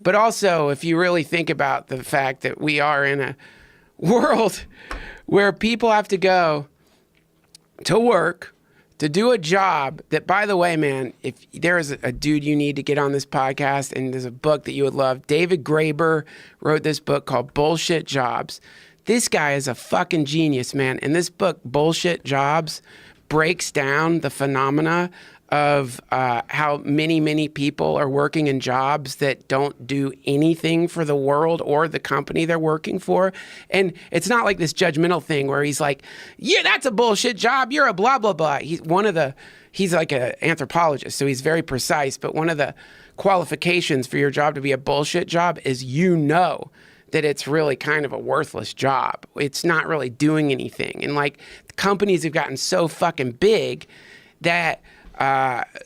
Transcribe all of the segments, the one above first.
But also, if you really think about the fact that we are in a world where people have to go to work to do a job that, by the way, man, if there is a dude you need to get on this podcast, and there's a book that you would love. David Graeber wrote this book called Bullshit Jobs. This guy is a fucking genius, man. And this book, Bullshit Jobs, breaks down the phenomena of how many people are working in jobs that don't do anything for the world or the company they're working for. And it's not like this judgmental thing where he's like, yeah, that's a bullshit job. You're a blah, blah, blah. He's like an anthropologist, so he's very precise. But one of the qualifications for your job to be a bullshit job is that it's really kind of a worthless job. It's not really doing anything. And like companies have gotten so fucking big that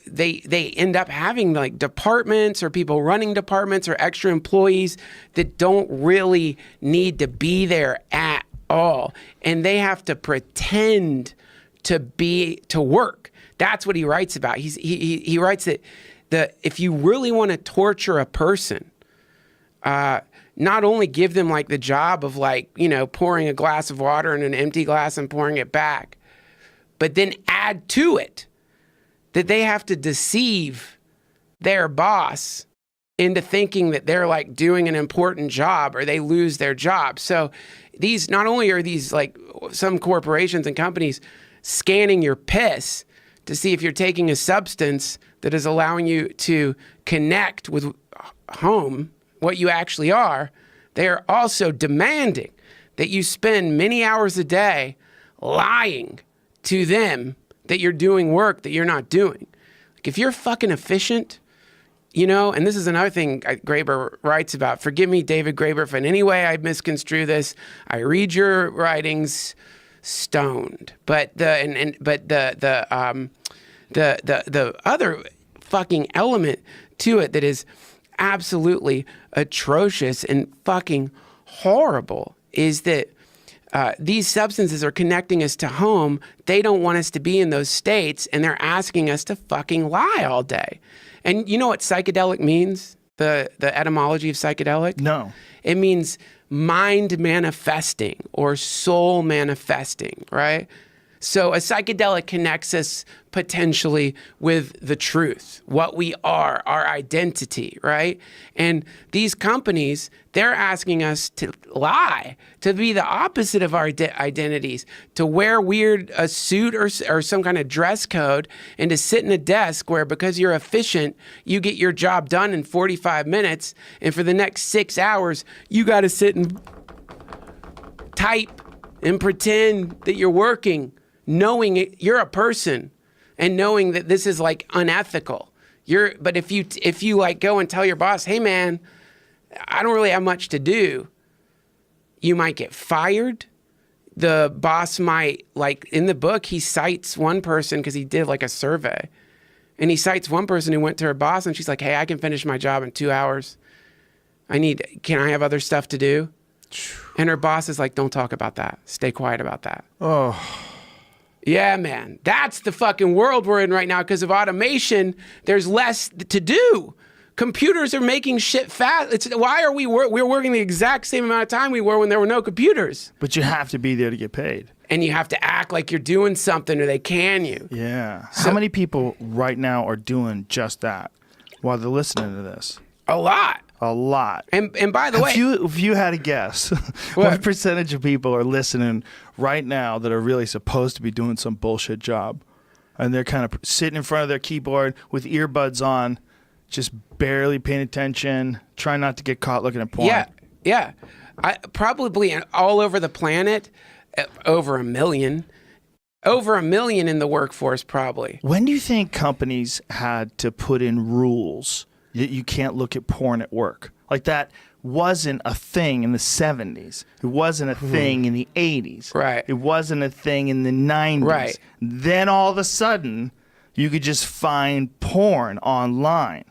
they end up having like departments or people running departments or extra employees that don't really need to be there at all. And they have to pretend to work. That's what he writes about. He writes that if you really want to torture a person, not only give them like the job of like, pouring a glass of water in an empty glass and pouring it back, but then add to it that they have to deceive their boss into thinking that they're like doing an important job or they lose their job. So not only are these like some corporations and companies scanning your piss to see if you're taking a substance that is allowing you to connect with home, what you actually are, they are also demanding that you spend many hours a day lying to them that you're doing work that you're not doing. Like if you're fucking efficient, and this is another thing Graeber writes about. Forgive me, David Graeber, if in any way I misconstrue this. I read your writings stoned. But the other fucking element to it that is absolutely atrocious and fucking horrible is that these substances are connecting us to home. They don't want us to be in those states, and they're asking us to fucking lie all day. And you know what psychedelic means? The etymology of psychedelic? No. It means mind manifesting or soul manifesting, right? So a psychedelic connects us potentially with the truth, what we are, our identity, right? And these companies, they're asking us to lie, to be the opposite of our identities, to wear a suit or some kind of dress code, and to sit in a desk where, because you're efficient, you get your job done in 45 minutes, and for the next 6 hours, you got to sit and type and pretend that you're working, knowing you're a person and knowing that this is like unethical. But if you like go and tell your boss, hey man, I don't really have much to do, you might get fired. The boss might, like in the book, he cites one person because he did like a survey, and he cites one person who went to her boss and she's like, hey, I can finish my job in 2 hours. Can I have other stuff to do? And her boss is like, don't talk about that. Stay quiet about that. Oh. Yeah, man. That's the fucking world we're in right now because of automation. There's less to do. Computers are making shit fast. Why are we're working the exact same amount of time we were when there were no computers. But you have to be there to get paid. And you have to act like you're doing something or they can you. Yeah. How many people right now are doing just that while they're listening to this? A lot. A lot. And by the way, if you had a guess, what percentage of people are listening right now that are really supposed to be doing some bullshit job, and they're kind of sitting in front of their keyboard with earbuds on, just barely paying attention, trying not to get caught looking at porn? Yeah. Probably all over the planet, over 1 million. Over 1 million in the workforce, probably. When do you think companies had to put in rules? You can't look at porn at work. Like that wasn't a thing in the 70s. It wasn't a thing in the 80s. Right. It wasn't a thing in the 90s. Right. Then all of a sudden, you could just find porn online.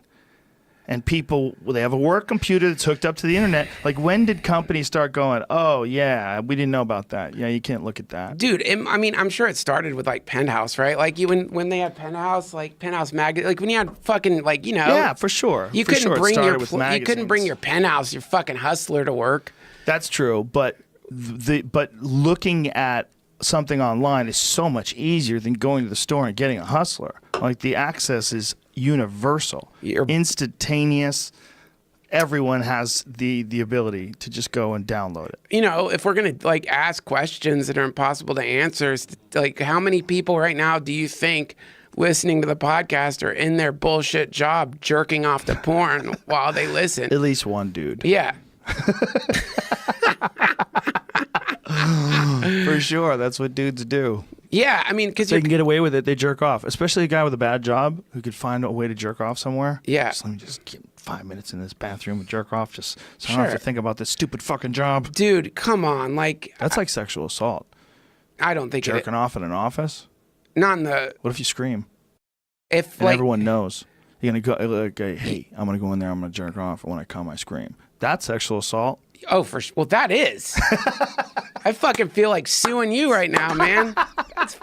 and people, they have a work computer that's hooked up to the internet. Like, when did companies start going, oh, yeah, we didn't know about that. Yeah, you can't look at that. Dude, I mean, I'm sure it started with like Penthouse, right? Like when they had Penthouse, like Penthouse magazine, like when you had fucking like, you know. Yeah, for sure. You For couldn't sure. bring It your started with you couldn't bring your Penthouse, your fucking Hustler to work. That's true, but looking at something online is so much easier than going to the store and getting a Hustler. Like, the access is universal, instantaneous. Everyone has the ability to just go and download it. You know, if we're gonna like ask questions that are impossible to answer, like how many people right now do you think listening to the podcast are in their bullshit job jerking off to porn while they listen? At least one dude. Yeah. For sure, that's what dudes do. Yeah, I mean, because they can get away with it, they jerk off. Especially a guy with a bad job who could find a way to jerk off somewhere. Yeah. Just let me just get 5 minutes in this bathroom and jerk off, just so I don't have to think about this stupid fucking job. Dude, come on, like that's like sexual assault. I don't think jerking off in an office. Not in the. What if you scream? If and like everyone knows, you're gonna go like, hey, I'm gonna go in there, I'm gonna jerk off, and when I come, I scream. That's sexual assault. Oh, well, that is. I fucking feel like suing you right now, man. That's